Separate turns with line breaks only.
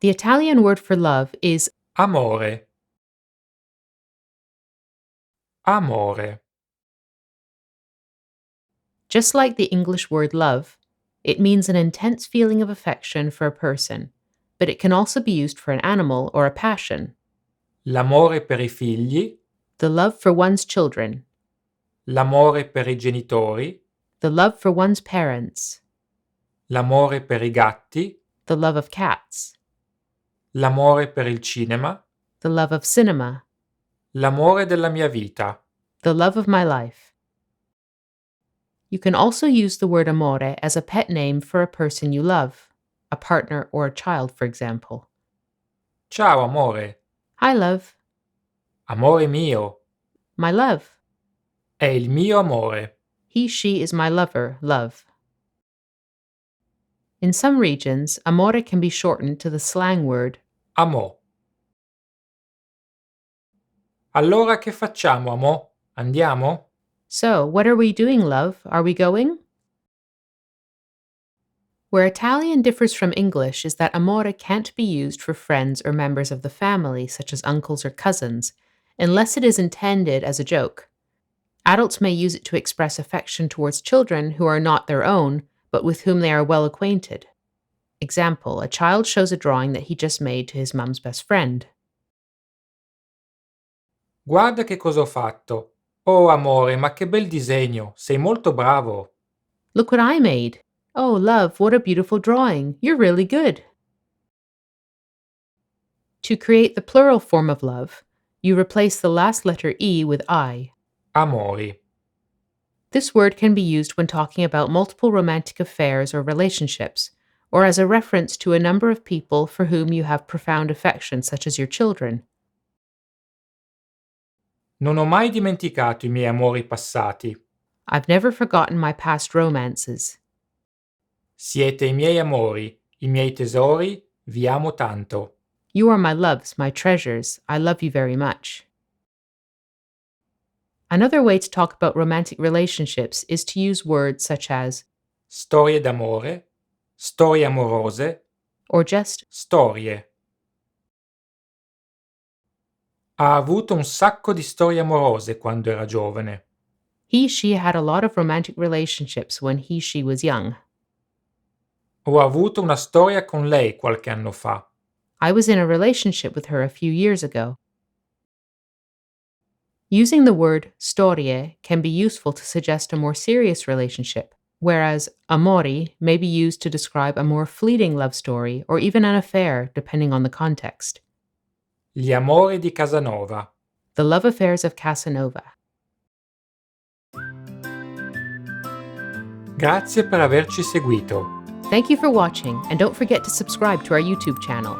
The Italian word for love is
amore, amore,
just like the English word love. It means an intense feeling of affection for a person, but it can also be used for an animal or a passion.
l'amore per i figli,
The love for one's children,
l'amore per i genitori,
the love for one's parents,
l'amore per i gatti,
the love of cats,
l'amore per il cinema,
the love of cinema,
l'amore della mia vita.
the love of my life. You can also use the word amore as a pet name for a person you love, a partner or a child, for example.
Ciao amore,
Hi, love.
amore mio,
My love.
è il mio amore.
He, she is my lover, love. In some regions, amore can be shortened to the slang word.
Amo. Allora che facciamo, amo? Andiamo?
So, what are we doing, love? Are we going? Where Italian differs from English is that amore can't be used for friends or members of the family, such as uncles or cousins, unless it is intended as a joke. Adults may use it to express affection towards children who are not their own, but with whom they are well acquainted. Example, a child shows a drawing that he just made to his mom's best friend.
Guarda che cosa ho fatto. Oh amore, ma che bel disegno, sei molto bravo.
Look what I made. Oh, love, what a beautiful drawing. You're really good. To create the plural form of love, you replace the last letter E with I.
Amori.
This word can be used when talking about multiple romantic affairs or relationships, or as a reference to a number of people for whom you have profound affection, such as your children.
Non ho mai dimenticato i miei amori passati.
I've never forgotten my past romances.
Siete i miei amori, i miei tesori, vi amo tanto.
You are my loves, my treasures. I love you very much. Another way to talk about romantic relationships is to use words such as
Storie d'amore, storie amorose,
or just
storie. Ha avuto un sacco di storie amorose quando era giovane.
he, she had a lot of romantic relationships when he, she was young.
Ho avuto una storia con lei qualche anno fa.
I was in a relationship with her a few years ago. Using the word storie can be useful to suggest a more serious relationship, whereas amori may be used to describe a more fleeting love story or even an affair, depending on the context.
Gli amori di Casanova.
The love affairs of Casanova.
Grazie per averci seguito.
Thank you for watching, and don't forget to subscribe to our YouTube channel.